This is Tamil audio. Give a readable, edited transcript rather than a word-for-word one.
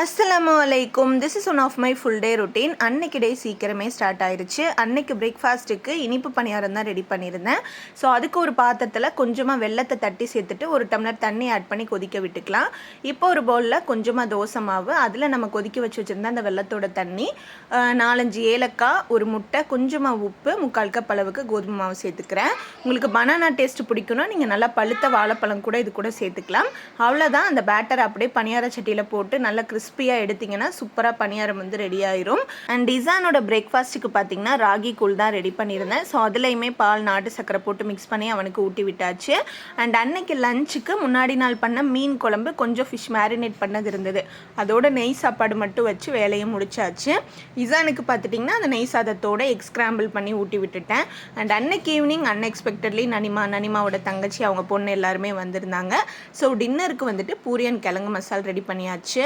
அஸ்ஸலாமு அலைக்கும். This is one of my full day routine. அன்னைக்கு டே சீக்கிரமே ஸ்டார்ட் ஆயிடுச்சு. அன்னைக்கு பிரேக்ஃபாஸ்ட்டுக்கு இனிப்பு பணியாரம் தான் ரெடி பண்ணியிருந்தேன். ஸோ அதுக்கு ஒரு பாத்திரத்தில் கொஞ்சமாக வெல்லத்தை தட்டி சேர்த்துட்டு ஒரு டம்ளர் தண்ணி ஆட் பண்ணி கொதிக்க விட்டுக்கலாம். இப்போ ஒரு பவுலில் கொஞ்சமாக தோசை மாவு, அதில் நம்ம கொதிக்க வச்சு வச்சுருந்தா அந்த வெல்லத்தோட தண்ணி, 4-5 ஏலக்காய், ஒரு முட்டை, கொஞ்சமாக உப்பு, 3/4 கப் அளவுக்கு கோதுமை மாவு சேர்த்துக்கிறேன். உங்களுக்கு பனானா டேஸ்ட் பிடிக்குன்னா நீங்கள் நல்லா பழுத்த வாழைப்பழம் கூட இது கூட சேர்த்துக்கலாம். அவ்வளோதான். அந்த பேட்டரை அப்படியே பணியார சட்டியில் போட்டு நல்லா கிறிஸ்பியாக எடுத்திங்கன்னா சூப்பராக பணியாரம் வந்து ரெடி ஆயிரும். அண்ட் இசானோட பிரேக்ஃபாஸ்ட்டுக்கு பார்த்தீங்கன்னா ராகி கூழ் தான் ரெடி பண்ணியிருந்தேன். ஸோ அதுலேயுமே பால், நாட்டு சக்கரை போட்டு மிக்ஸ் பண்ணி அவனுக்கு ஊட்டி விட்டாச்சு. அண்ட் அன்னைக்கு லஞ்சுக்கு முன்னாடி நாள் பண்ண மீன் குழம்பு, கொஞ்சம் ஃபிஷ் மேரினேட் பண்ணது இருந்தது, அதோட நெய் சாப்பாடு மட்டும் வச்சு வேலையை முடிச்சாச்சு. இசானுக்கு பார்த்துட்டிங்கன்னா அந்த நெய் சாதத்தோட எக் ஸ்கிராம்பிள் பண்ணி ஊட்டி விட்டுட்டேன். அண்ட் அன்னைக்கு ஈவினிங் அன்எக்ஸ்பெக்டட்லி நனிமாவோட தங்கச்சி, அவங்க பொண்ணு எல்லாருமே வந்திருந்தாங்க. ஸோ டின்னருக்கு வந்துட்டு பூரி அண்ட் கிழங்கு மசால் ரெடி பண்ணியாச்சு.